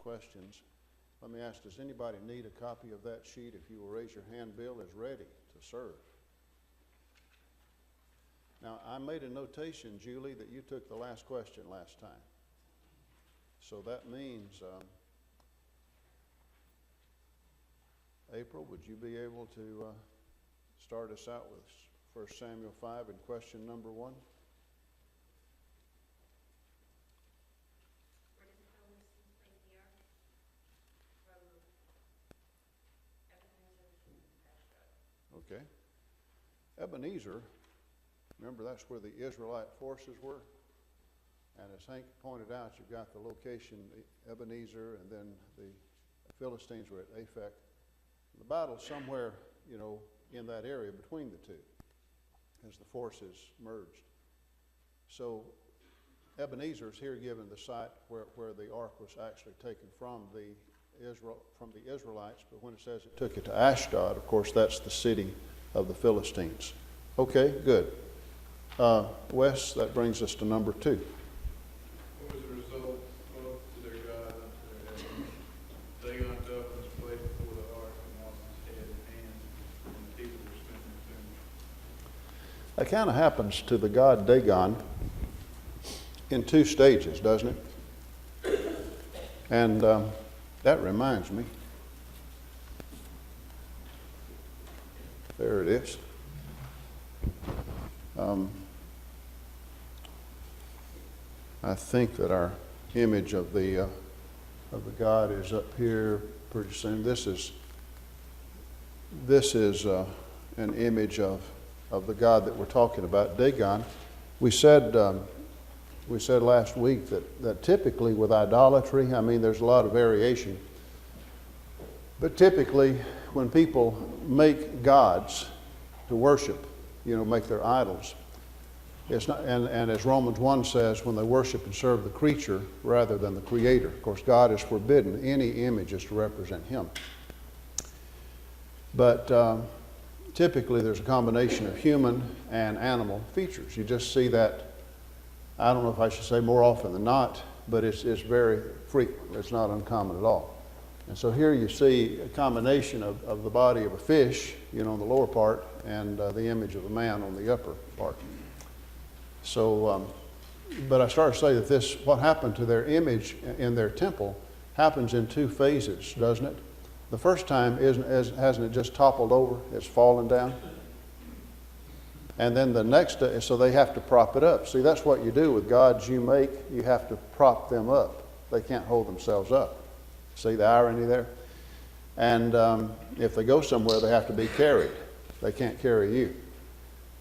questions. Let me ask, does anybody need a copy of that sheet? If you will raise your hand, Bill is ready to serve. Now, I made a notation, Julie, that you took the last question last time. So that means, April, would you be able to start us out with 1 Samuel 5 and question number 1? Where did the Philistines place the ark? From Ebenezer to Ashdod. Okay. Ebenezer, remember that's where the Israelite forces were? And as Hank pointed out, you've got the location, Ebenezer, and then the Philistines were at Aphek. The battle's somewhere, in that area between the two as the forces merged. So Ebenezer is here given the site where the ark was actually taken from the Israelites, but when it says it took it to Ashdod, of course, that's the city of the Philistines. Okay, good. Wes, that brings us to number 2. What was the result of to their God unto their heaven? Dagon fell from his place before the ark and lost his head and hands, and the people were smitten with tumors. That kind of happens to the god Dagon in 2 stages, doesn't it? And that reminds me. There it is. I think that our image of the God is up here pretty soon. This is an image of the God that we're talking about, Dagon. We said last week that typically with idolatry, there's a lot of variation, but typically when people make gods to worship, make their idols, it's not, and as Romans 1 says, when they worship and serve the creature rather than the creator. Of course, God is forbidden any images to represent him. But typically there's a combination of human and animal features. You just see that, I don't know if I should say more often than not, but it's very frequent. It's not uncommon at all. And so here you see a combination of the body of a fish, on the lower part, and the image of a man on the upper part. So, but I started to say that what happened to their image in their temple happens in 2 phases, doesn't it? The first time hasn't it just toppled over? It's fallen down. And then the next, so they have to prop it up. See, that's what you do with gods you make. You have to prop them up. They can't hold themselves up. See the irony there? And if they go somewhere, they have to be carried. They can't carry you.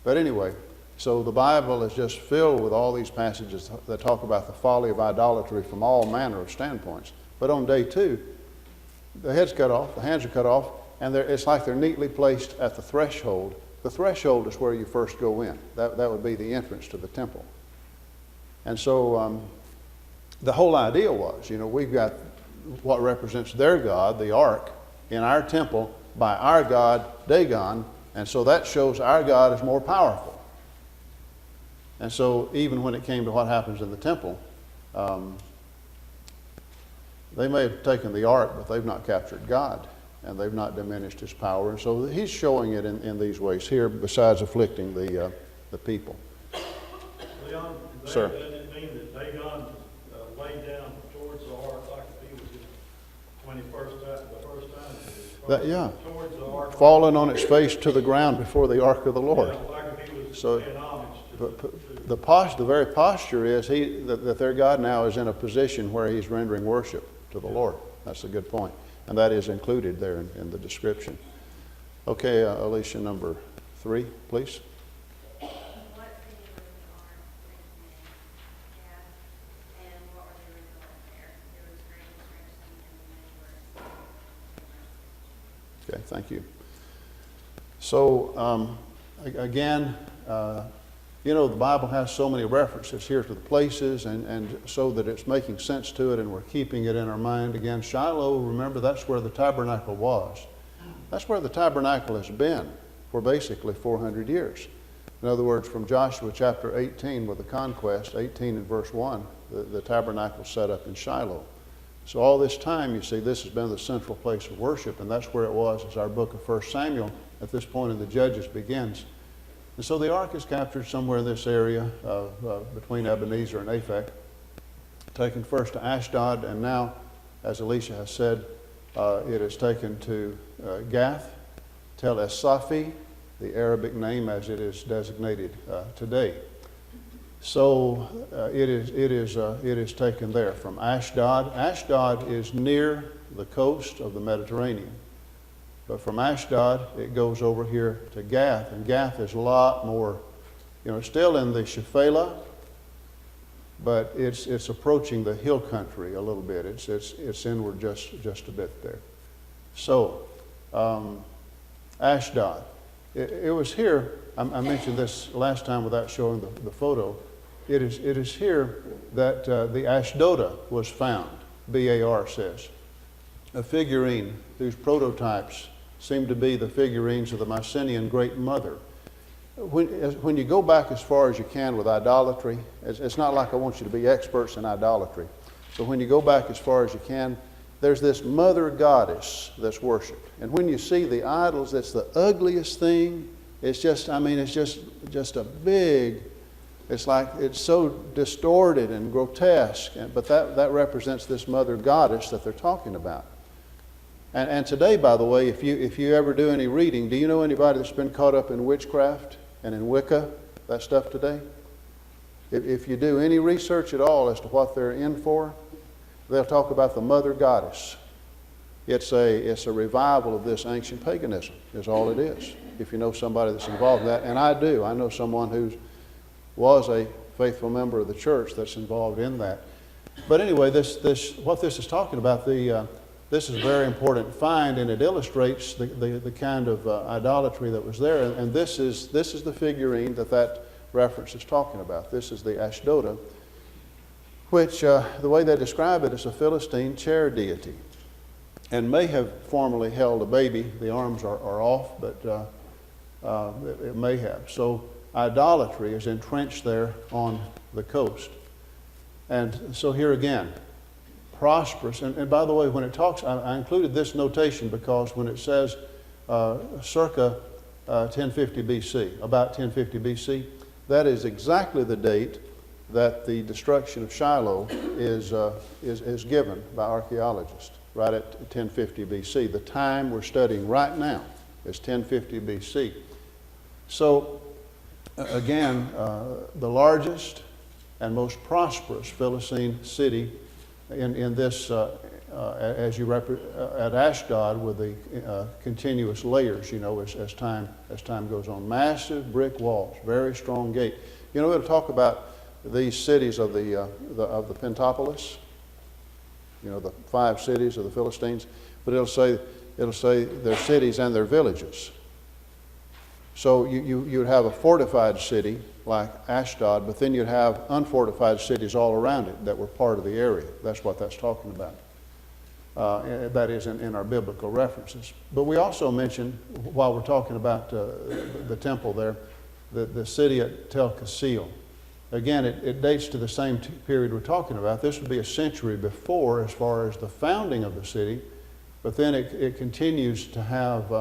But anyway, so the Bible is just filled with all these passages that talk about the folly of idolatry from all manner of standpoints. But on day 2, the head's cut off, the hands are cut off, and it's like they're neatly placed at the threshold. The threshold is where you first go in. That would be the entrance to the temple. And so the whole idea was, we've got what represents their God, the ark, in our temple by our God, Dagon, and so that shows our God is more powerful. And so even when it came to what happens in the temple, they may have taken the ark, but they've not captured God, and they've not diminished his power. And so he's showing it in these ways here, besides afflicting the people. Leon, Sir. Doesn't it mean that Dagon laid down towards the ark like he was when he the first time? Yeah. Towards the ark. Fallen on its face to the ground before the ark of the Lord. Yeah, like he was So, paying homage to the very posture is that their God now is in a position where he's rendering worship to the Lord. That's a good point. And that is included there in the description. Okay, Alicia, number 3, please. What city was the ark Gath, and what were the results there? There was great destruction, and many were. Okay, thank you. So, again, the Bible has so many references here to the places, and so that it's making sense to it, and we're keeping it in our mind. Again, Shiloh, remember, that's where the tabernacle was. That's where the tabernacle has been for basically 400 years. In other words, from Joshua chapter 18 with the conquest, 18 and verse 1, the tabernacle set up in Shiloh. So all this time, you see, this has been the central place of worship, and that's where it was as our book of 1 Samuel at this point in the Judges begins. And so the ark is captured somewhere in this area between Ebenezer and Aphek, taken first to Ashdod, and now, as Elisha has said, it is taken to Gath, Tel Es-Safi, the Arabic name as it is designated today. So it is taken there from Ashdod. Ashdod is near the coast of the Mediterranean. But from Ashdod, it goes over here to Gath. And Gath is a lot more, it's still in the Shephelah, but it's approaching the hill country a little bit. It's inward just a bit there. So, Ashdod. It was here, I mentioned this last time without showing the photo. It is here that the Ashdoda was found, BAR says. A figurine whose prototypes seem to be the figurines of the Mycenaean Great Mother. When you go back as far as you can with idolatry, it's not like I want you to be experts in idolatry, but when you go back as far as you can, there's this mother goddess that's worshipped. And when you see the idols, it's the ugliest thing. It's just a big, it's like it's so distorted and grotesque. But that represents this mother goddess that they're talking about. And today, by the way, if you ever do any reading, do you know anybody that's been caught up in witchcraft and in Wicca, that stuff today? If you do any research at all as to what they're in for, they'll talk about the mother goddess. It's a revival of this ancient paganism, is all it is, if you know somebody that's involved in that. And I do. I know someone who was a faithful member of the church that's involved in that. But anyway, what this is talking about, this is a very important find, and it illustrates the kind of idolatry that was there. And this is the figurine that reference is talking about. This is the Ashdoda, which the way they describe it is a Philistine chair deity, and may have formerly held a baby. The arms are off, but it may have. So idolatry is entrenched there on the coast. And so here again, prosperous. And by the way, when it talks, I included this notation because when it says circa 1050 BC, about 1050 BC, that is exactly the date that the destruction of Shiloh is given by archaeologists, right at 1050 BC. The time we're studying right now is 1050 BC. So again, the largest and most prosperous Philistine city in this, at Ashdod, with the continuous layers, as time goes on. Massive brick walls, very strong gate. It'll talk about these cities of the Pentapolis, the 5 cities of the Philistines, but it'll say their cities and their villages. So you'd have a fortified city like Ashdod, but then you'd have unfortified cities all around it that were part of the area. That's what that's talking about. That is in our biblical references. But we also mentioned, while we're talking about the temple there, the city at Tel Kassil. Again, it dates to the same period we're talking about. This would be a century before as far as the founding of the city, but then it continues to have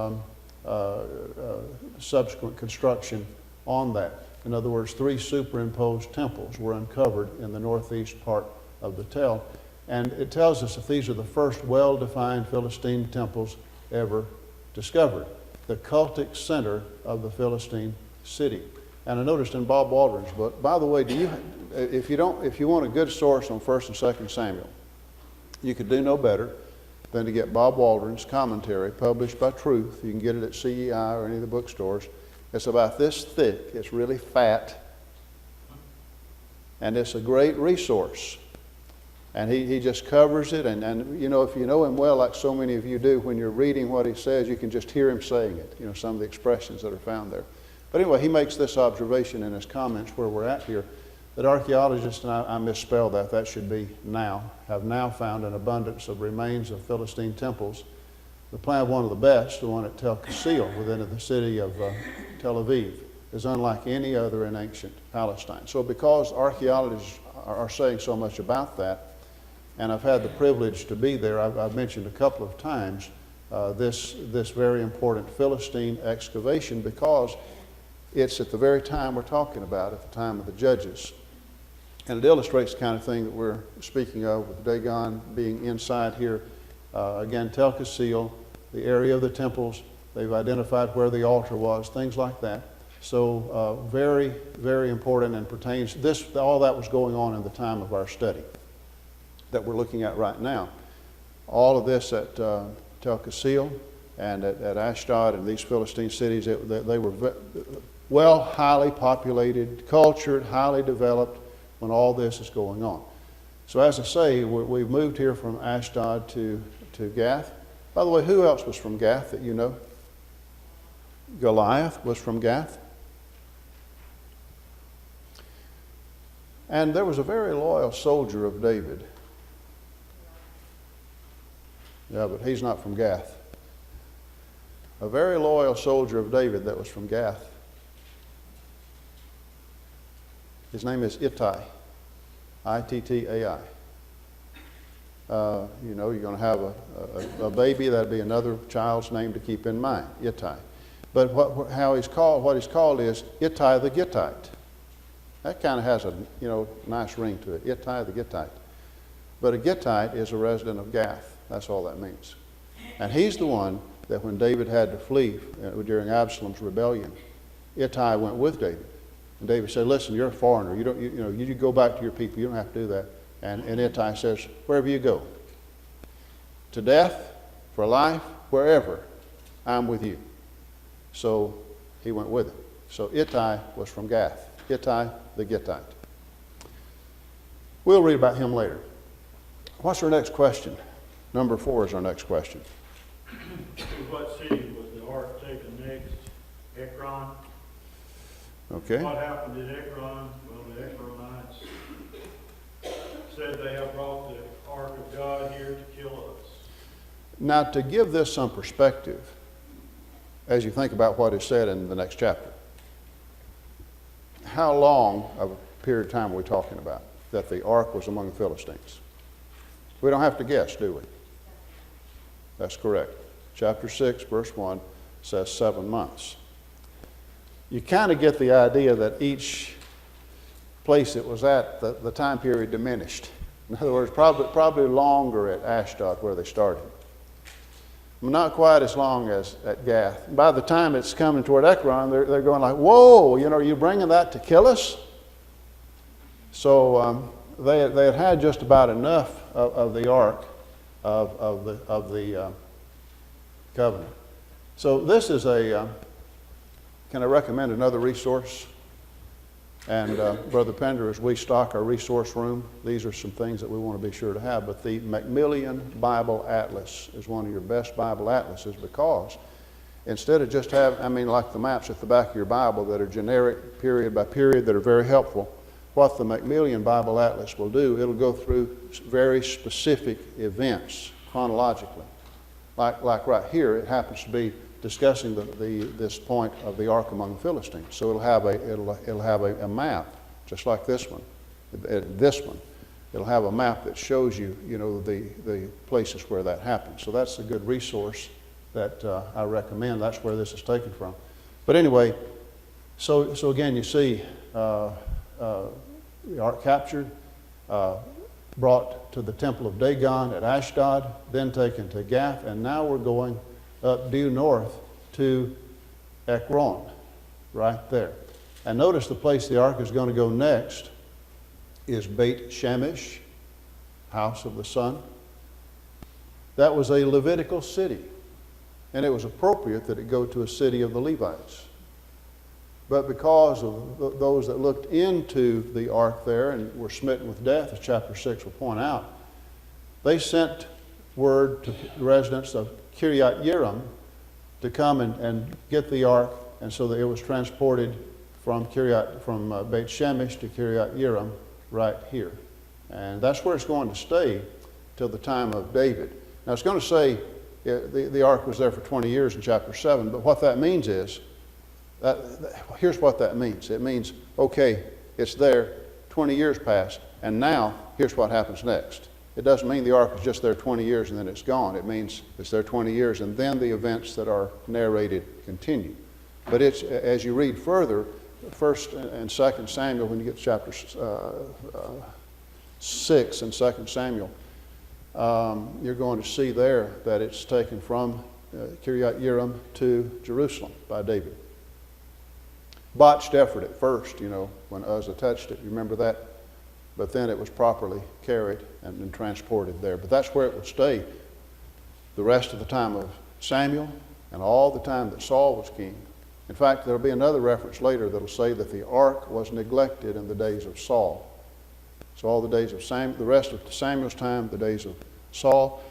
subsequent construction on that. In other words, 3 superimposed temples were uncovered in the northeast part of the Tel. And it tells us that these are the first well-defined Philistine temples ever discovered, the cultic center of the Philistine city. And I noticed in Bob Waldron's book, by the way, if you want a good source on 1 and 2 Samuel, you could do no better than to get Bob Waldron's commentary published by Truth. You can get it at CEI or any of the bookstores. It's about this thick. It's really fat. And it's a great resource. And he just covers it. And if you know him well, like so many of you do, when you're reading what he says, you can just hear him saying it, some of the expressions that are found there. But anyway, he makes this observation in his comments where we're at here, that archaeologists, and I misspelled that should be have now found an abundance of remains of Philistine temples. The plan of one of the best, the one at Tel Kassil within the city of Tel Aviv, is unlike any other in ancient Palestine. So because archaeologists are saying so much about that, and I've had the privilege to be there. I've mentioned a couple of times this very important Philistine excavation, because it's at the very time we're talking about, at the time of the Judges. And it illustrates the kind of thing that we're speaking of, with Dagon being inside here. Again, Tel Kassil, the area of the temples, they've identified where the altar was, things like that. So very, very important, and pertains, all that was going on in the time of our study that we're looking at right now. All of this at Tel Kassil and at Ashdod and these Philistine cities, they were well, highly populated, cultured, highly developed when all this is going on. So as I say, we've moved here from Ashdod to Gath. By the way, who else was from Gath that you know? Goliath was from Gath. And there was a very loyal soldier of David. Yeah, but he's not from Gath. A very loyal soldier of David that was from Gath. His name is Ittai. I-T-T-A-I. You know, you're going to have a baby, that'd be another child's name to keep in mind, Ittai. But what he's called is Ittai the Gittite. That kind of has a nice ring to it, Ittai the Gittite. But a Gittite is a resident of Gath. That's all that means. And he's the one that when David had to flee during Absalom's rebellion, Ittai went with David. And David said, "Listen, you're a foreigner. You go back to your people. You don't have to do that." And Ittai says, "Wherever you go, to death, for life, wherever, I'm with you." So he went with him. So Ittai was from Gath. Ittai the Gittite. We'll read about him later. What's our next question? Number 4 is our next question. To what city was the ark taken next? Ekron. Okay. What happened at Ekron? Well, the Ekronites said they have brought the ark of God here to kill us. Now, to give this some perspective, as you think about what is said in the next chapter, how long of a period of time are we talking about that the ark was among the Philistines? We don't have to guess, do we? That's correct. Chapter 6, verse 1 says 7 months. You kind of get the idea that each place it was at, the time period diminished. In other words, probably longer at Ashdod where they started. Not quite as long as at Gath. By the time it's coming toward Ekron, they're going like, "Whoa, are you bringing that to kill us?" So they had just about enough of the ark of the covenant. So this is can I recommend another resource? And Brother Pender, as we stock our resource room, these are some things that we want to be sure to have. But the Macmillan Bible Atlas is one of your best Bible atlases, because instead of just like the maps at the back of your Bible that are generic, period by period, that are very helpful, what the Macmillan Bible Atlas will do, it'll go through very specific events chronologically. Like right here, it happens to be discussing this point of the ark among the Philistines. So it'll have a map, just like this one. It'll have a map that shows you, the places where that happened. So that's a good resource that I recommend. That's where this is taken from. But anyway, so again, you see the ark captured, brought to the temple of Dagon at Ashdod, then taken to Gath, and now we're going up due north to Ekron, right there. And notice the place the ark is going to go next is Beit Shemesh, house of the sun. That was a Levitical city, and it was appropriate that it go to a city of the Levites. But because of those that looked into the ark there and were smitten with death, as chapter 6 will point out, they sent word to the residents of Kiryat Yearim to come and get the ark, and so that it was transported from Beit Shemesh to Kiryat Yearim right here. And that's where it's going to stay till the time of David. Now it's going to say the ark was there for 20 years in chapter 7, but what that means is, here's what that means. It means, okay, it's there, 20 years passed, and now here's what happens next. it doesn't mean the ark is just there 20 years and then it's gone. It means it's there 20 years and then the events that are narrated continue. But it's, as you read further, 1st and 2nd Samuel, when you get to chapters 6 and 2nd Samuel, you're going to see there that it's taken from Kiryat Yearim to Jerusalem by David. Botched effort at first, when Uzzah touched it. You remember that? But then it was properly carried and transported there. But that's where it will stay the rest of the time of Samuel and all the time that Saul was king. In fact, there will be another reference later that will say that the ark was neglected in the days of Saul. So all the days of the rest of Samuel's time, the days of Saul,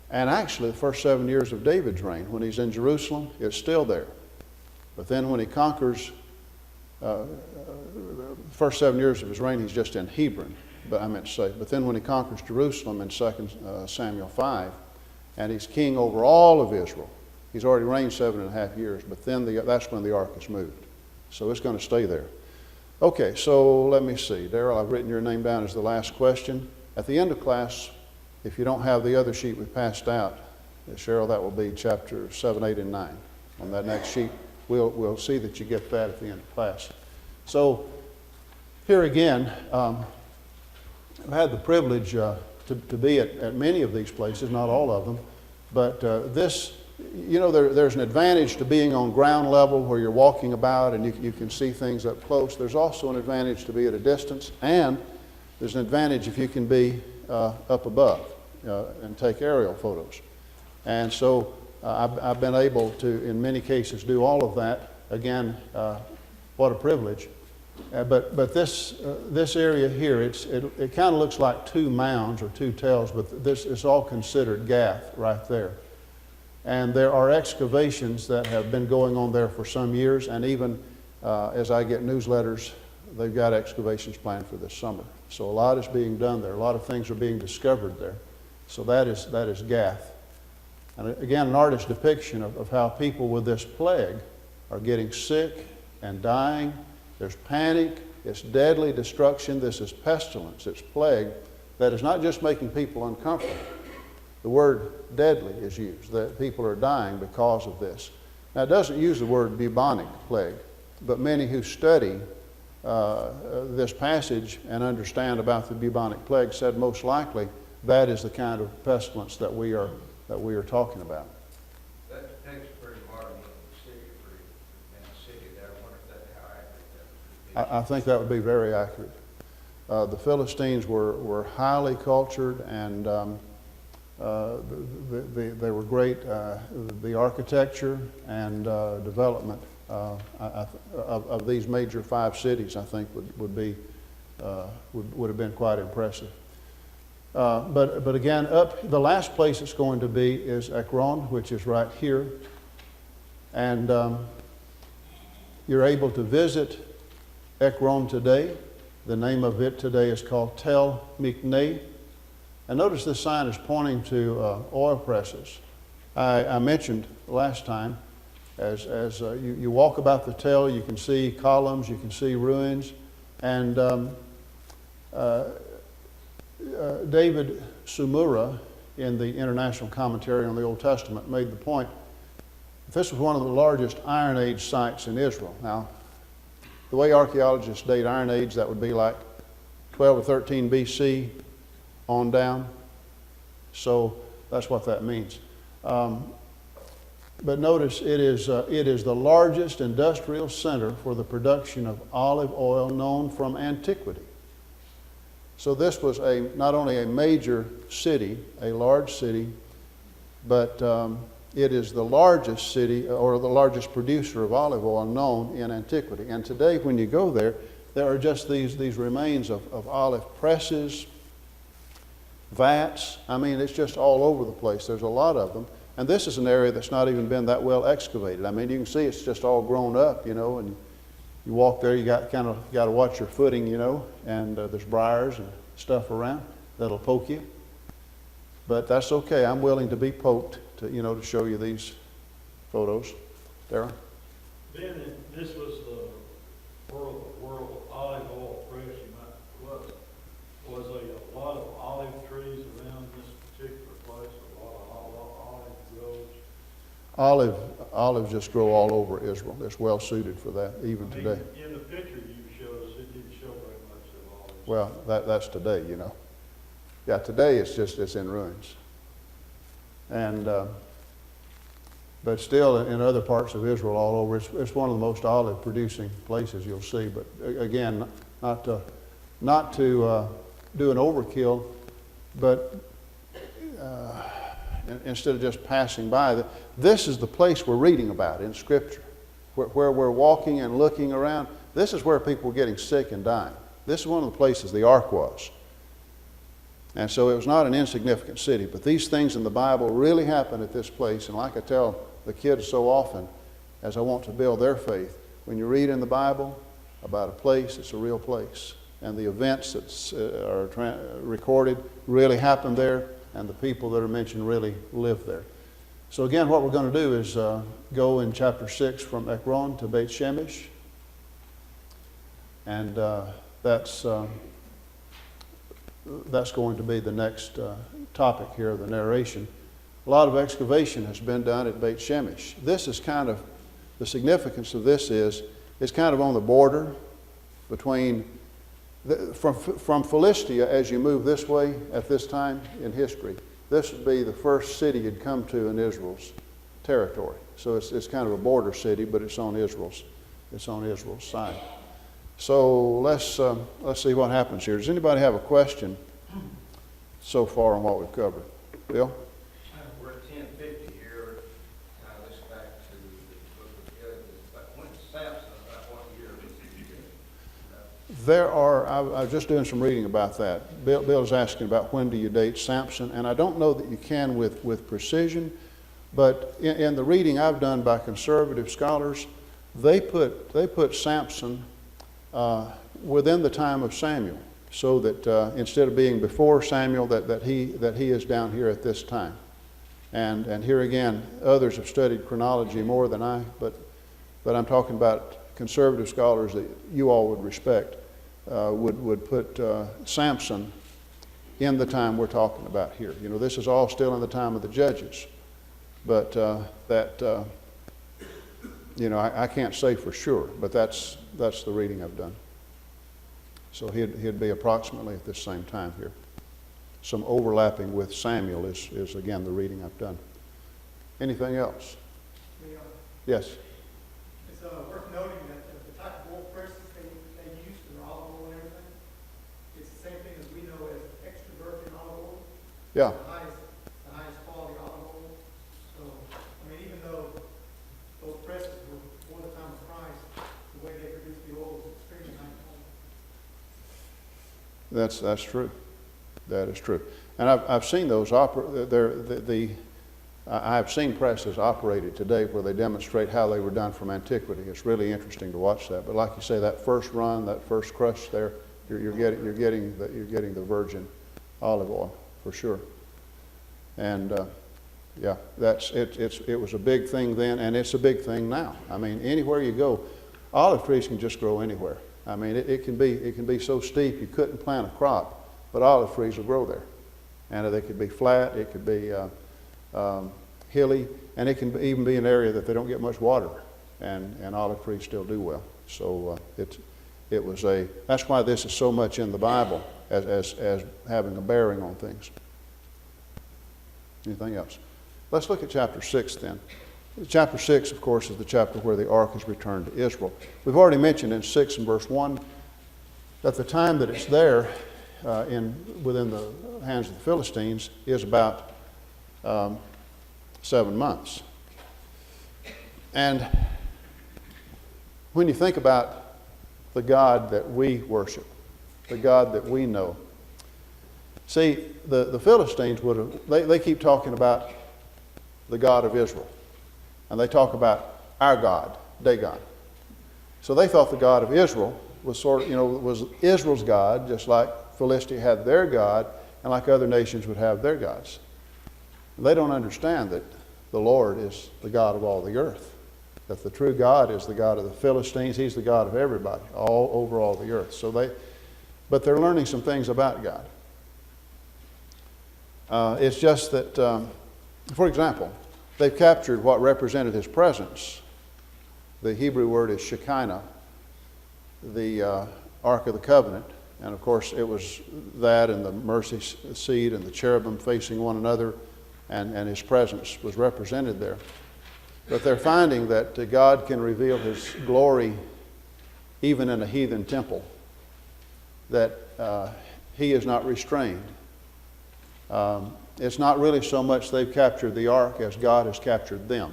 and actually the first 7 years of David's reign, when he's in Jerusalem, it's still there. But then when he conquers, the first 7 years of his reign, he's just in Hebron, but then when he conquers Jerusalem in 2 Samuel 5, and he's king over all of Israel, he's already reigned 7.5 years, but then that's when the ark is moved. So it's going to stay there. Okay, so let me see. Darrell, I've written your name down as the last question. At the end of class, if you don't have the other sheet we passed out, Cheryl, that will be chapter 7, 8, and 9 on that next sheet. We'll see that you get that at the end of class. So here again, I've had the privilege to be at many of these places, not all of them, but there's an advantage to being on ground level where you're walking about and you can see things up close. There's also an advantage to be at a distance, and there's an advantage if you can be up above and take aerial photos. And so I've been able to, in many cases, do all of that. Again, what a privilege. But this area here, it kind of looks like two mounds or two tells, but this is all considered Gath right there. And there are excavations that have been going on there for some years, and even as I get newsletters, they've got excavations planned for this summer. So a lot is being done there. A lot of things are being discovered there. So that is Gath. And again, an artist's depiction of how people with this plague are getting sick and dying. There's panic. It's deadly destruction. This is pestilence. It's plague that is not just making people uncomfortable. The word deadly is used, that people are dying because of this. Now, it doesn't use the word bubonic plague, but many who study this passage and understand about the bubonic plague said most likely that is the kind of pestilence that we are talking about. That depicts pretty hard on the city, and the city there. I wonder if how accurate that would be. I think that would be very accurate. The Philistines were highly cultured, and they were great. The architecture and development of these major 5 cities, I think, would have been quite impressive. But again, the last place it's going to be is Ekron, which is right here. And you're able to visit Ekron today. The name of it today is called Tel Mikneh. And notice this sign is pointing to oil presses. I mentioned last time, as you walk about the Tel, you can see columns, you can see ruins. And David Sumura, in the International Commentary on the Old Testament, made the point that this was one of the largest Iron Age sites in Israel. Now, the way archaeologists date Iron Age, that would be like 12 or 13 BC on down. So that's what that means. But notice it is the largest industrial center for the production of olive oil known from antiquity. So this was not only a major city, a large city, but it is the largest city or the largest producer of olive oil known in antiquity. And today when you go there, there are just these remains of olive presses, vats. I mean, it's just all over the place. There's a lot of them. And this is an area that's not even been that well excavated. I mean, you can see it's just all grown up, and you walk there, you got to watch your footing, and there's briars and stuff around that'll poke you. But that's okay. I'm willing to be poked to show you these photos. Darren? Ben, this was the world olive oil press. Was a lot of olive trees Olives just grow all over Israel. It's well suited for that, even I mean, today. in the picture you showed us, it didn't show very much of olives. Well, that's today, you know. Yeah, today it's in ruins. And but still, in other parts of Israel, all over, it's one of the most olive-producing places you'll see. But again, not to do an overkill, but instead of just passing by, this is the place we're reading about in Scripture, where we're walking and looking around. This is where people were getting sick and dying. This is one of the places the ark was. And so it was not an insignificant city, but these things in the Bible really happened at this place. And like I tell the kids so often, as I want to build their faith, when you read in the Bible about a place, it's a real place. And the events that are recorded really happened there, and the people that are mentioned really lived there. So again, what we're going to do is go in chapter 6 from Ekron to Beit Shemesh. And that's going to be the next topic here of the narration. A lot of excavation has been done at Beit Shemesh. This is kind of, the significance of this is, it's kind of on the border between, from Philistia, as you move this way at this time in history, this would be the first city you'd come to in Israel's territory. So it's kind of a border city, but it's on Israel's side. So let's see what happens here. Does anybody have a question so far on what we've covered? Bill? We're at 1050 here. This back to the book of Judges. But when Samson, about what year was he? There are, I was just doing some reading about that. Bill is asking about when do you date Samson, and I don't know that you can with precision, but in the reading I've done by conservative scholars, they put Samson within the time of Samuel, so that instead of being before Samuel, that he is down here at this time. And here again, others have studied chronology more than I, but I'm talking about conservative scholars that you all would respect, would put Samson in the time we're talking about here. You know, this is all still in the time of the judges, but you know, I can't say for sure, but that's the reading I've done. So he'd be approximately at this same time here. Some overlapping with Samuel is again the reading I've done. Anything else? Yes. It's worth noting that the type of oil presses they use for olive oil and everything, it's the same thing as we know as extra virgin olive oil. Yeah. The highest quality olive oil. So, I mean, even though those presses were before the time of Christ, the way they produced the oil was extremely high quality. That's true. That is true. And I've seen those I've seen presses operated today where they demonstrate how they were done from antiquity. It's really interesting to watch that. But like you say, that first run, that first crush there, you're getting the virgin olive oil for sure. And yeah, it was a big thing then, and it's a big thing now. I mean, anywhere you go, olive trees can just grow anywhere. I mean, it can be so steep you couldn't plant a crop, but olive trees will grow there, and they could be flat, it could be hilly, and it can even be an area that they don't get much water, and olive trees still do well. So that's why this is so much in the Bible as having a bearing on things. Anything else? Let's look at chapter 6 then. Chapter 6, of course, is the chapter where the ark is returned to Israel. We've already mentioned in 6 and verse 1 that the time that it's there within the hands of the Philistines is about 7 months. And when you think about the God that we worship, the God that we know, see, the Philistines they keep talking about the God of Israel. And they talk about our God, Dagon. So they thought the God of Israel was was Israel's God, just like Philistia had their God, and like other nations would have their gods. And they don't understand that the Lord is the God of all the earth. That the true God is the God of the Philistines. He's the God of everybody, all over all the earth. But they're learning some things about God. It's just that, for example, they've captured what represented his presence. The Hebrew word is Shekinah, the Ark of the Covenant. And of course, it was that and the mercy seat and the cherubim facing one another, and his presence was represented there. But they're finding that God can reveal his glory even in a heathen temple, that he is not restrained. It's not really so much they've captured the ark as God has captured them.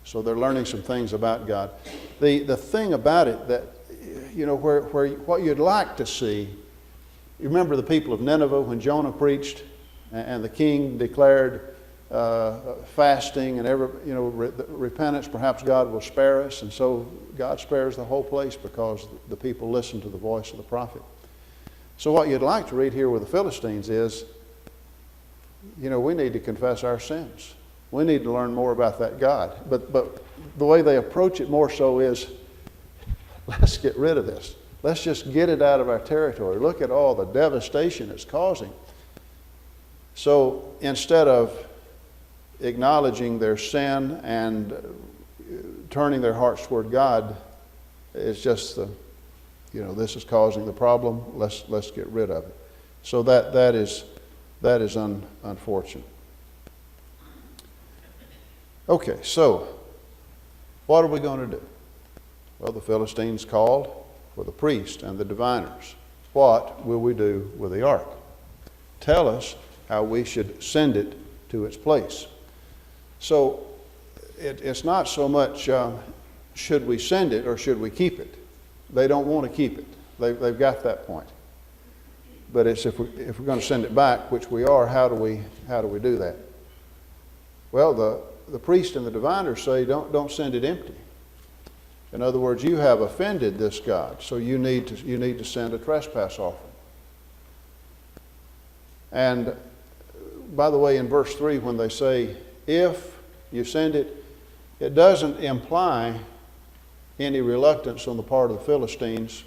So they're learning some things about God. The thing about it that, you know, where what you'd like to see, you remember the people of Nineveh when Jonah preached and the king declared fasting and repentance, perhaps God will spare us. And so God spares the whole place because the people listen to the voice of the prophet. So what you'd like to read here with the Philistines is, you know, we need to confess our sins. We need to learn more about that God. But the way they approach it more so is, let's get rid of this. Let's just get it out of our territory. Look at all the devastation it's causing. So instead of acknowledging their sin and turning their hearts toward God, it's just this is causing the problem. Let's get rid of it. So that is unfortunate. Okay, so what are we going to do? Well, the Philistines called for the priest and the diviners. What will we do with the ark? Tell us how we should send it to its place. So it's not so much should we send it or should we keep it. They don't want to keep it. They've got that point. But it's if we're going to send it back, which we are, how do we do that? Well, the priest and the diviners say don't send it empty. In other words, you have offended this God, so you need to send a trespass offering. And by the way, in verse 3, when they say, if you send it, it doesn't imply any reluctance on the part of the Philistines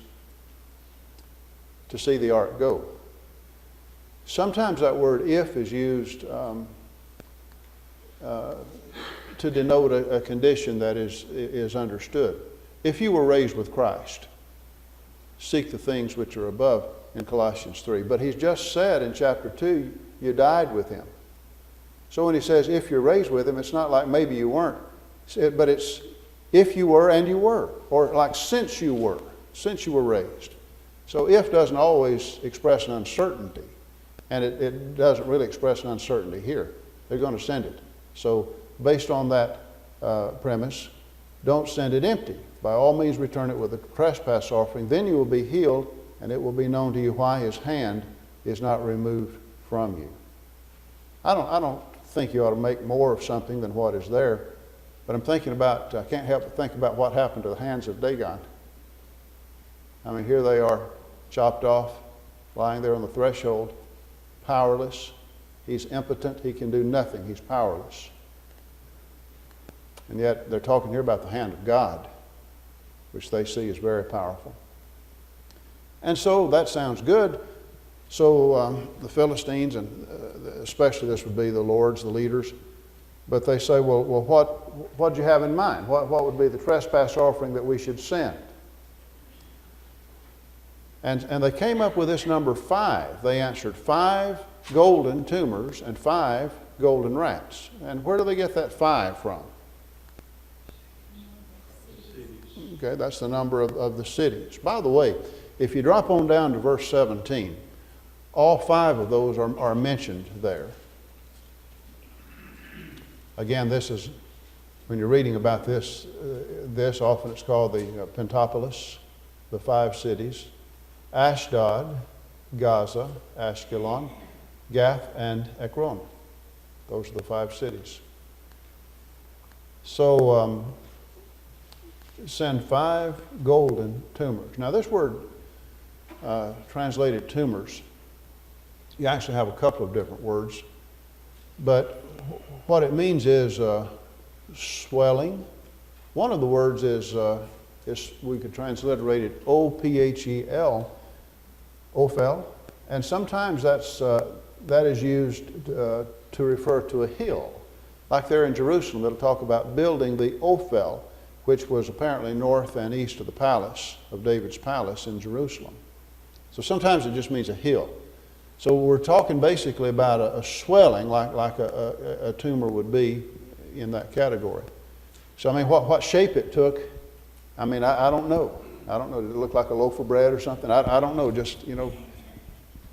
to see the ark go. Sometimes that word if is used to denote a condition that is understood. If you were raised with Christ, seek the things which are above in Colossians 3. But he's just said in chapter 2, you died with him. So when he says if you're raised with him, it's not like maybe you weren't, but it's if you were and you were, or like since you were raised. So if doesn't always express an uncertainty, and it doesn't really express an uncertainty here. They're going to send it. So based on that premise, don't send it empty. By all means return it with a trespass offering. Then you will be healed, and it will be known to you why his hand is not removed from you. I don't think you ought to make more of something than what is there, but I can't help but think about what happened to the hands of Dagon. I mean, here they are, chopped off, lying there on the threshold, powerless. He's impotent. He can do nothing. He's powerless. And yet they're talking here about the hand of God, which they see as very powerful. And so that sounds good. So the Philistines, and especially this would be the lords, the leaders, but they say, well, what do you have in mind? What would be the trespass offering that we should send? And they came up with this number 5. They answered 5 golden tumors and 5 golden rats. And where do they get that 5 from? Okay, that's the number of the cities. By the way, if you drop on down to verse 17, all 5 of those are mentioned there. Again, this is, when you're reading about this often it's called the Pentapolis, the 5 cities. Ashdod, Gaza, Ashkelon, Gath, and Ekron. Those are the 5 cities. So send 5 golden tumors. Now this word translated tumors, you actually have a couple of different words, but what it means is swelling. One of the words is we could transliterate it O-P-H-E-L, Ophel, and sometimes that is used to refer to a hill, Like there in Jerusalem, it'll talk about building the Ophel, which was apparently north and east of the palace, of David's palace in Jerusalem. So sometimes it just means a hill. So we're talking basically about a swelling like a tumor would be in that category. So I mean, what shape it took, I mean, I don't know. I don't know. Did it look like a loaf of bread or something? I don't know. Just, you know,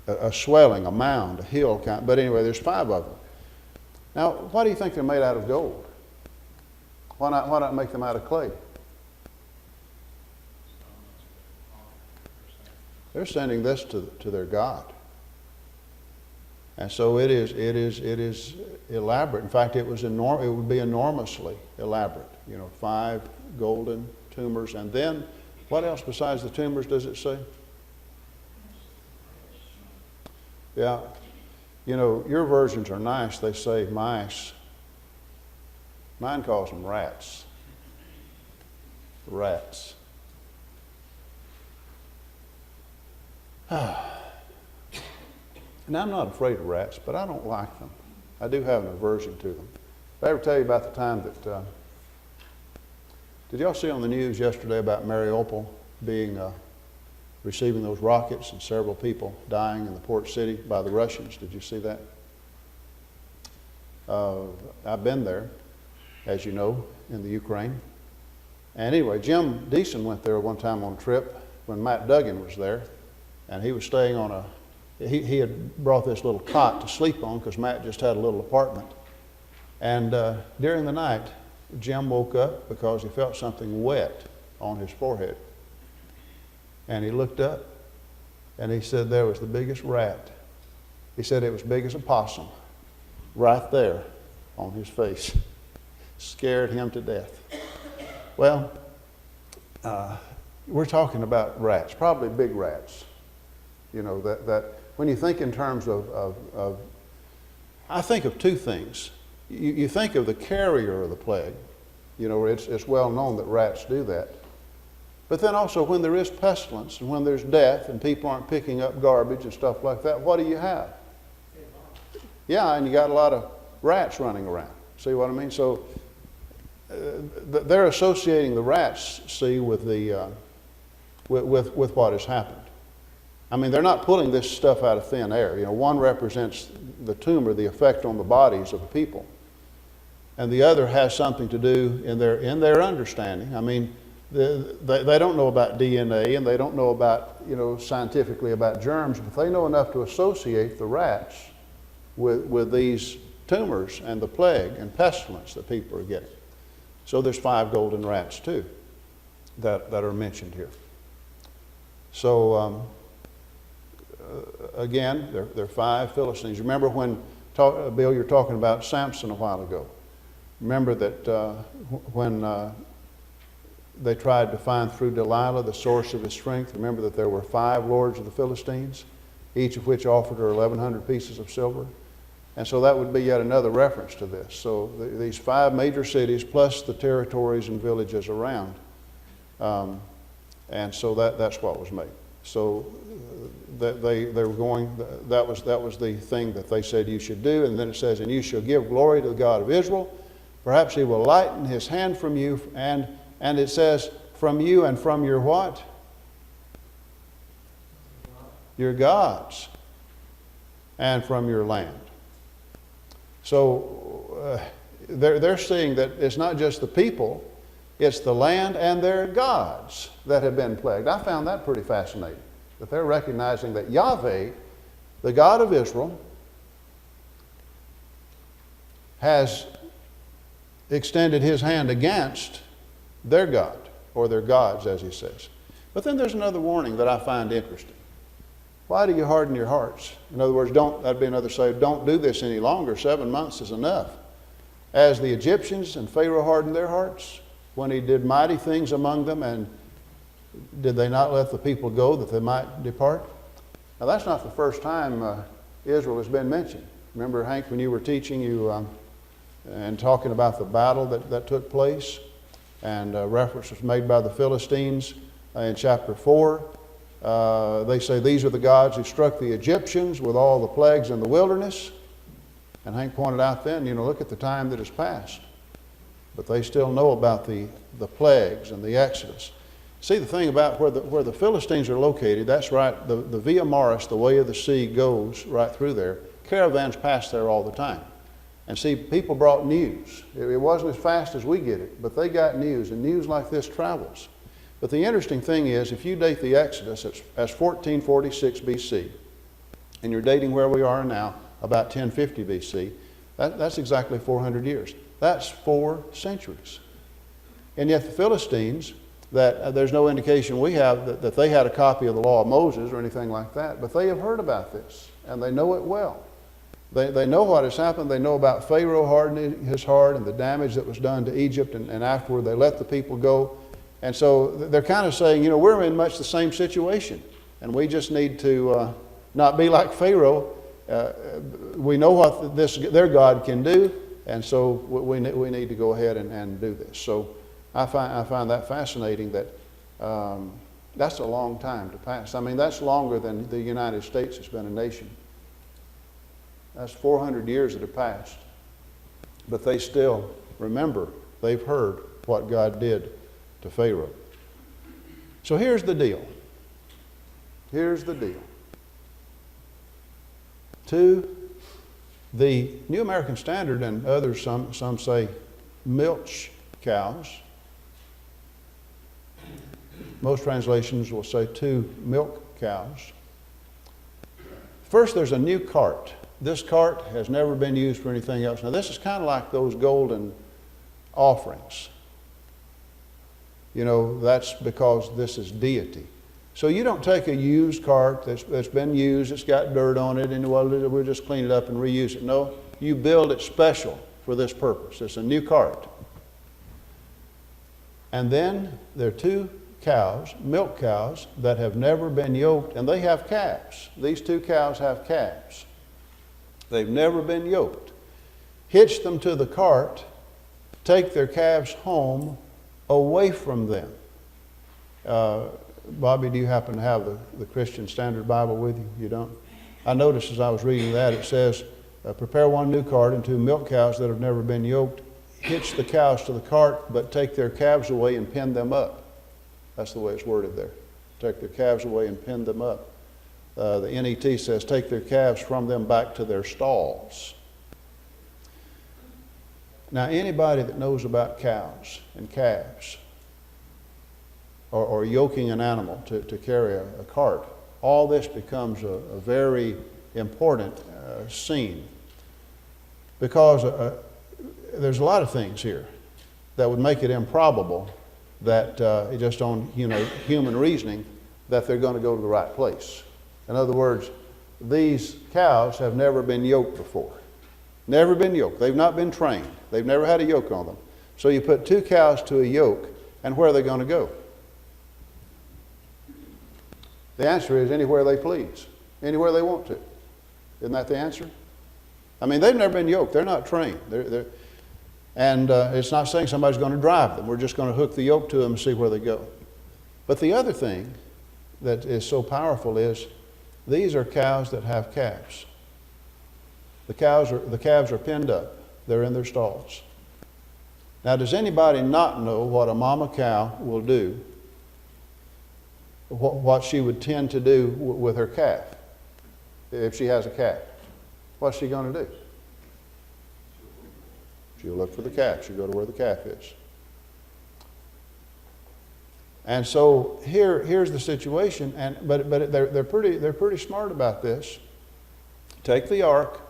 a swelling, a mound, a hill kind. But anyway, there's 5 of them. Now, why do you think they're made out of gold? Why not make them out of clay? They're sending this to their God. And so it is elaborate. In fact, it would be enormously elaborate. You know, 5 golden tumors. And then, what else besides the tumors does it say? Yeah. You know, your versions are nice. They say mice. Mine calls them rats. Rats. And I'm not afraid of rats, but I don't like them. I do have an aversion to them. Did I ever tell you about the time that, did y'all see on the news yesterday about Mariupol receiving those rockets and several people dying in the port city by the Russians? Did you see that? I've been there, as you know, in the Ukraine. And anyway, Jim Deason went there one time on a trip when Matt Duggan was there. And he was staying on he had brought this little cot to sleep on because Matt just had a little apartment. And during the night, Jim woke up because he felt something wet on his forehead. And he looked up and he said there was the biggest rat. He said it was big as a possum right there on his face. Scared him to death. Well, we're talking about rats, probably big rats. You know, that when you think in terms of I think of 2 things. You think of the carrier of the plague. You know, it's well known that rats do that. But then also when there is pestilence and when there's death and people aren't picking up garbage and stuff like that, what do you have? Yeah, and you got a lot of rats running around. See what I mean? So they're associating the rats, see, with with what has happened. I mean, they're not pulling this stuff out of thin air. You know, one represents the tumor, the effect on the bodies of the people, and the other has something to do in their understanding. I mean, they don't know about DNA and they don't know about, you know, scientifically about germs, but they know enough to associate the rats with these tumors and the plague and pestilence that people are getting. So there's 5 golden rats too that are mentioned here. So again, there are 5 Philistines. Remember when, Bill, you were talking about Samson a while ago. Remember that when they tried to find through Delilah the source of his strength, remember that there were 5 lords of the Philistines, each of which offered her 1,100 pieces of silver. And so that would be yet another reference to this. So these 5 major cities plus the territories and villages around. And so that's what was made. So they were going, that was the thing that they said you should do. And then it says, and you shall give glory to the God of Israel. Perhaps he will lighten his hand from you. And it says, from you and from your what? Your gods. And from your land. So they're seeing that it's not just the people, it's the land and their gods that have been plagued. I found that pretty fascinating, that they're recognizing that Yahweh, the God of Israel, has extended his hand against their God, or their gods, as he says. But then there's another warning that I find interesting. Why do you harden your hearts? In other words, that'd be another say, don't do this any longer. 7 months is enough. As the Egyptians and Pharaoh hardened their hearts when he did mighty things among them, and did they not let the people go that they might depart? Now that's not the first time Israel has been mentioned. Remember, Hank, when you were teaching and talking about the battle that took place, and reference was made by the Philistines in chapter 4. They say these are the gods who struck the Egyptians with all the plagues in the wilderness. And Hank pointed out then, look at the time that has passed. But they still know about the plagues and the Exodus. See, the thing about where the Philistines are located, that's right, the Via Maris, the way of the sea, goes right through there. Caravans pass there all the time. And see, people brought news. It wasn't as fast as we get it, but they got news, and news like this travels. But the interesting thing is, if you date the Exodus as 1446 BC, and you're dating where we are now, about 1050 BC, that's exactly 400 years. That's 4 centuries. And yet the Philistines, that there's no indication we have that they had a copy of the law of Moses or anything like that, but they have heard about this, and they know it well. They know what has happened. They know about Pharaoh hardening his heart and the damage that was done to Egypt, and afterward they let the people go. And so they're kind of saying, we're in much the same situation, and we just need to not be like Pharaoh. We know what their God can do, and so we need to go ahead and do this. So I find that fascinating that that's a long time to pass. I mean, that's longer than the United States has been a nation. That's 400 years that have passed. But they still remember, they've heard what God did to Pharaoh. So here's the deal. Here's the deal. To the New American Standard and others, some say milch cows. Most translations will say 2 milk cows. First, there's a new cart. This cart has never been used for anything else. Now, this is kind of like those golden offerings. That's because this is deity. So you don't take a used cart that's been used, it's got dirt on it, and we'll just clean it up and reuse it. No, you build it special for this purpose. It's a new cart. And then there are 2 cows, milk cows, that have never been yoked, and they have calves. These 2 cows have calves. They've never been yoked. Hitch them to the cart, take their calves home away from them. Bobby, do you happen to have the Christian Standard Bible with you? You don't? I noticed as I was reading that, it says, prepare 1 new cart and 2 milk cows that have never been yoked. Hitch the cows to the cart, but take their calves away and pin them up. That's the way it's worded there. Take their calves away and pin them up. The NET says, take their calves from them back to their stalls. Now, anybody that knows about cows and calves, or yoking an animal to carry a cart, all this becomes a very important scene. Because there's a lot of things here that would make it improbable that just on human reasoning that they're going to go to the right place. In other words, these cows have never been yoked before. Never been yoked. They've not been trained. They've never had a yoke on them. So you put 2 cows to a yoke, and where are they going to go? The answer is anywhere they please, anywhere they want to. Isn't that the answer? I mean, they've never been yoked. They're not trained. And it's not saying somebody's going to drive them. We're just going to hook the yoke to them and see where they go. But the other thing that is so powerful is these are cows that have calves. The calves are pinned up. They're in their stalls. Now, does anybody not know what a mama cow will do, what she would tend to do with her calf if she has a calf? What's she going to do? She'll look for the calf. She'll go to where the calf is. And so here's the situation. But they're pretty smart about this. Take the ark,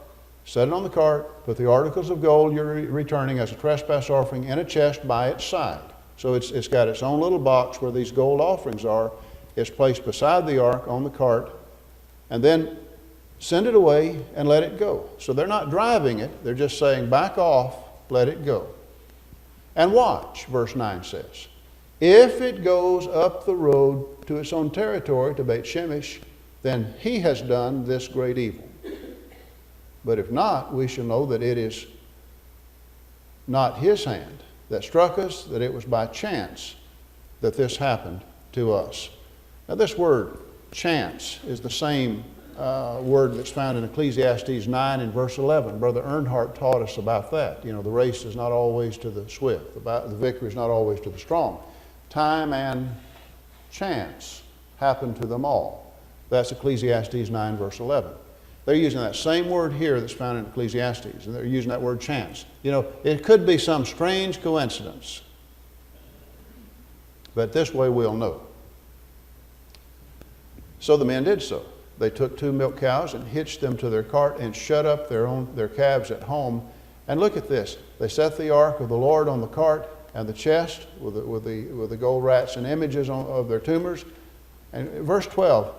set it on the cart, put the articles of gold you're returning as a trespass offering in a chest by its side. So it's got its own little box where these gold offerings are. It's placed beside the ark on the cart, and then send it away and let it go. So they're not driving it. They're just saying, back off, let it go. And watch, verse 9 says, if it goes up the road to its own territory, to Beit Shemesh, then he has done this great evil. But if not, we shall know that it is not his hand that struck us, that it was by chance that this happened to us. Now, this word chance is the same word that's found in Ecclesiastes 9 and verse 11. Brother Earnhardt taught us about that. You know, the race is not always to the swift. The victory is not always to the strong. Time and chance happen to them all. That's Ecclesiastes 9 verse 11. They're using that same word here that's found in Ecclesiastes, and they're using that word chance. You know, it could be some strange coincidence, but this way we'll know. So the men did so. They took 2 milk cows and hitched them to their cart and shut up their calves at home. And look at this. They set the ark of the Lord on the cart and the chest with the gold rats and images of their tumors. And verse 12.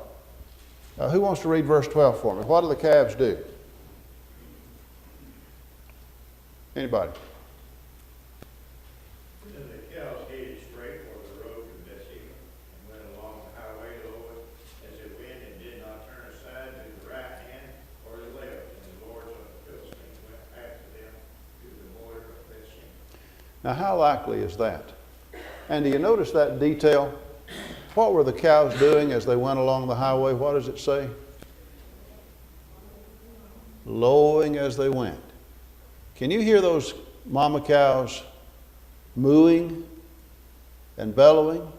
Who wants to read verse 12 for me? What do the calves do? Anybody? And the cows headed straight for the road to Bethsaida and went along the highway, Lord, as it went, and did not turn aside to the right hand or the left. And the lords of the Philistines went after them to the border of Bethsaida. Now, how likely is that? And do you notice that detail? What were the cows doing as they went along the highway? What does it say? Lowing as they went. Can you hear those mama cows mooing and bellowing?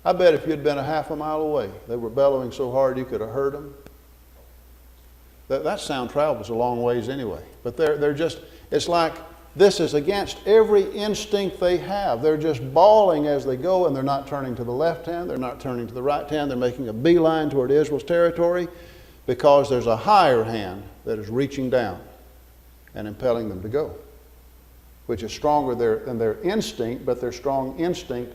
I bet if you'd been a half a mile away, they were bellowing so hard you could have heard them. That sound travels a long ways anyway. But they're just, it's like this is against every instinct they have. They're just bawling as they go, and they're not turning to the left hand, they're not turning to the right hand, they're making a beeline toward Israel's territory because there's a higher hand that is reaching down and impelling them to go, which is stronger than their instinct, but their strong instinct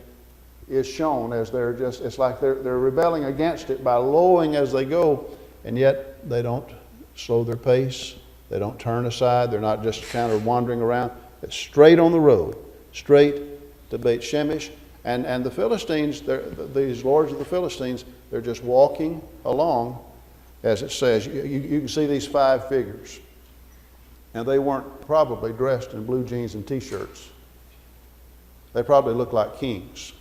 is shown as they're just, it's like they're rebelling against it by lowing as they go, and yet they don't slow their pace. They don't turn aside. They're not just kind of wandering around. It's straight on the road, straight to Beit Shemesh. And the Philistines, these lords of the Philistines, they're just walking along, as it says. You can see these 5 figures. And they weren't probably dressed in blue jeans and T-shirts. They probably looked like kings.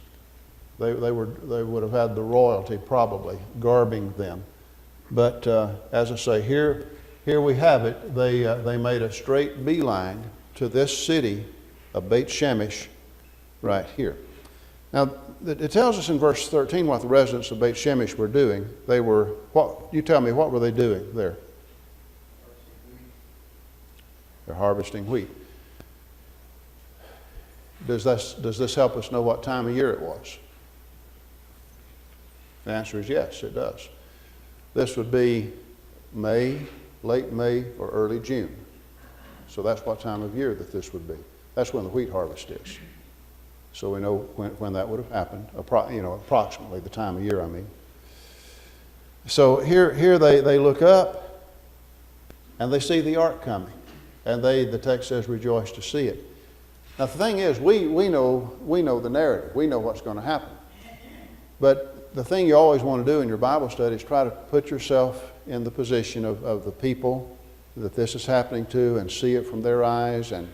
They would have had the royalty probably garbing them. But as I say, here we have it. They made a straight beeline to this city of Beit Shemesh right here. Now, it tells us in verse 13 what the residents of Beit Shemesh were doing. They were, you tell me, what were they doing there? They're harvesting wheat. Does this help us know what time of year it was? The answer is yes, it does. This would be May, late May or early June. So that's what time of year that this would be. That's when the wheat harvest is. So we know when that would have happened, approximately the time of year, I mean. So here they look up and they see the ark coming. And the text says, rejoice to see it. Now the thing is, we know the narrative. We know what's going to happen. But the thing you always want to do in your Bible study is try to put yourself in the position of the people that this is happening to and see it from their eyes and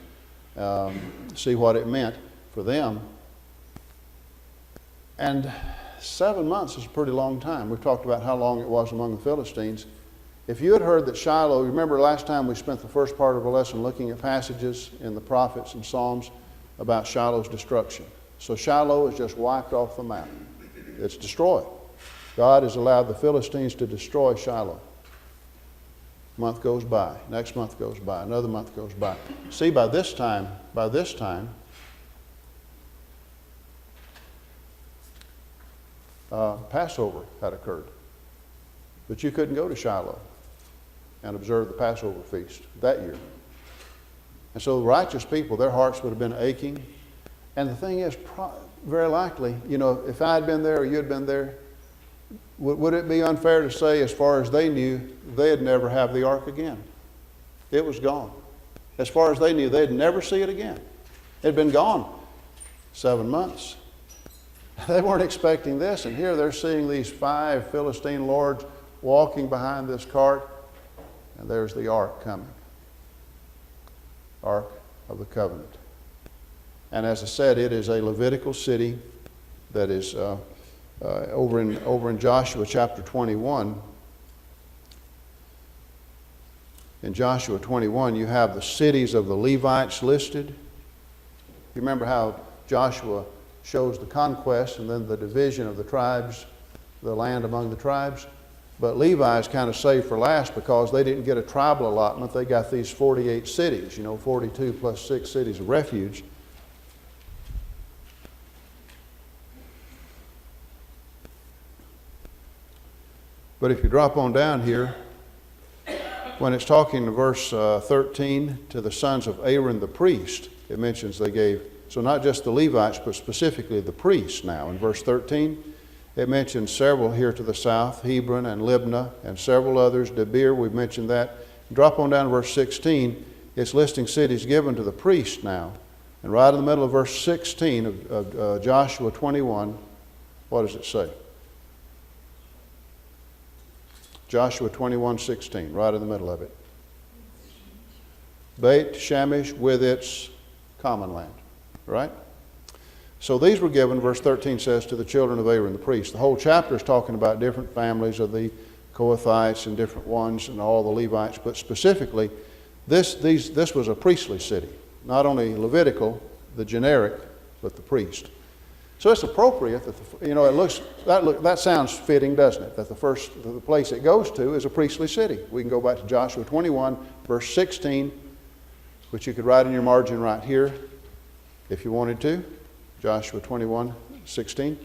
see what it meant for them. And 7 months is a pretty long time. We've talked about how long it was among the Philistines. If you had heard that Shiloh, remember last time we spent the first part of the lesson looking at passages in the prophets and Psalms about Shiloh's destruction. So Shiloh is just wiped off the map. It's destroyed. God has allowed the Philistines to destroy Shiloh. Month goes by, next month goes by, another month goes by. See, by this time, Passover had occurred. But you couldn't go to Shiloh and observe the Passover feast that year. And so the righteous people, their hearts would have been aching. And the thing is, very likely, if I had been there or you had been there, would it be unfair to say, as far as they knew, they'd never have the ark again? It was gone. As far as they knew, they'd never see it again. It had been gone 7 months. They weren't expecting this, and here they're seeing these 5 Philistine lords walking behind this cart, and there's the ark coming. Ark of the Covenant. And as I said, it is a Levitical city that is over in Joshua chapter 21. in Joshua 21, you have the cities of the Levites listed. You remember how Joshua shows the conquest and then the division of the tribes, the land among the tribes? But Levi is kind of saved for last because they didn't get a tribal allotment. They got these 48 cities, 42 plus 6 cities of refuge. But if you drop on down here, when it's talking in verse 13 to the sons of Aaron the priest, it mentions they gave, so not just the Levites, but specifically the priests now. In verse 13, it mentions several here to the south, Hebron and Libnah, and several others, Debir, we've mentioned that. Drop on down to verse 16, it's listing cities given to the priest now. And right in the middle of verse 16 of Joshua 21, what does it say? Joshua 21:16, right in the middle of it. Beit Shemesh with its common land, right? So these were given, verse 13 says, to the children of Aaron the priest. The whole chapter is talking about different families of the Kohathites and different ones and all the Levites, but specifically, this was a priestly city. Not only Levitical, the generic, but the priest. So it's appropriate that that sounds fitting, doesn't it? That the place it goes to is a priestly city. We can go back to Joshua 21, verse 16, which you could write in your margin right here, if you wanted to. Joshua 21:16,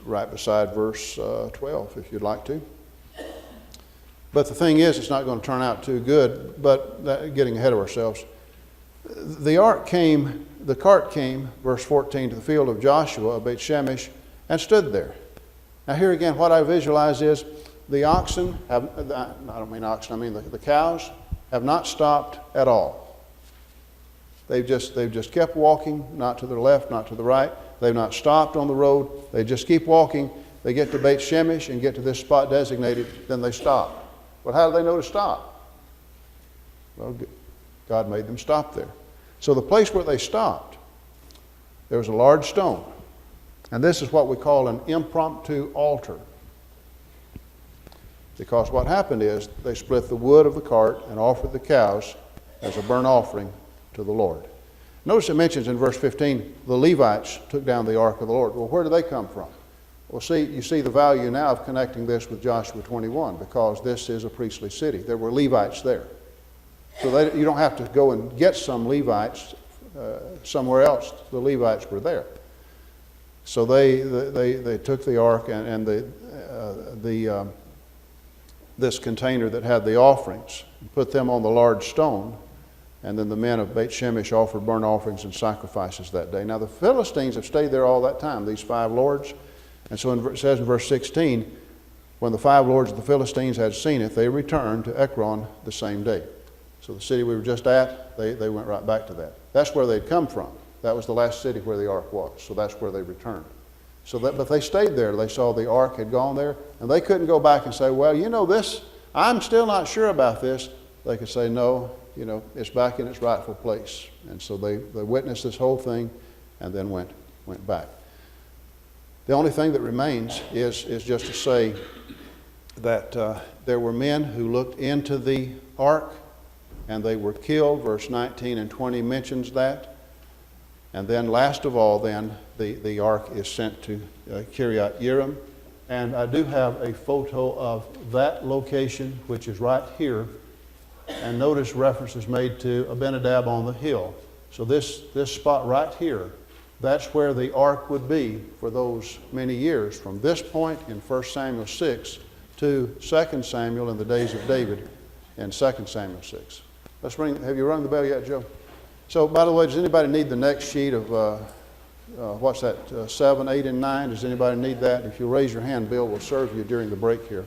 right beside verse 12, if you'd like to. But the thing is, it's not going to turn out too good. But getting ahead of ourselves. The cart came, verse 14, to the field of Joshua of Beit Shemesh and stood there. Now here again, what I visualize is the oxen, the cows have not stopped at all. They've just kept walking, not to the left, not to the right. They've not stopped on the road. They just keep walking. They get to Beit Shemesh and get to this spot designated, then they stop. Well, how do they know to stop? Well, God made them stop there. So the place where they stopped, there was a large stone. And this is what we call an impromptu altar. Because what happened is they split the wood of the cart and offered the cows as a burnt offering to the Lord. Notice it mentions in verse 15, the Levites took down the ark of the Lord. Well, where do they come from? Well, you see the value now of connecting this with Joshua 21, because this is a priestly city. There were Levites there. So you don't have to go and get some Levites somewhere else. The Levites were there. So they took the ark and this container that had the offerings, and put them on the large stone, and then the men of Beit Shemesh offered burnt offerings and sacrifices that day. Now the Philistines have stayed there all that time, these 5 lords. And so it says in verse 16, when the 5 lords of the Philistines had seen it, they returned to Ekron the same day. So the city we were just at, they went right back to that. That's where they'd come from. That was the last city where the ark was. So that's where they returned. But they stayed there. They saw the ark had gone there, and they couldn't go back and say, well, this, I'm still not sure about this. They could say, no, it's back in its rightful place. And so they witnessed this whole thing and then went back. The only thing that remains is just to say that there were men who looked into the ark and they were killed. Verse 19 and 20 mentions that. And then last of all, then, the ark is sent to Kiryat Yearim. And I do have a photo of that location, which is right here. And notice reference is made to Abinadab on the hill. So this spot right here, that's where the ark would be for those many years, from this point in 1 Samuel 6 to 2 Samuel in the days of David in 2 Samuel 6. Have you rung the bell yet, Joe? So, by the way, does anybody need the next sheet of, 7, 8, and 9? Does anybody need that? If you raise your hand, Bill will serve you during the break here.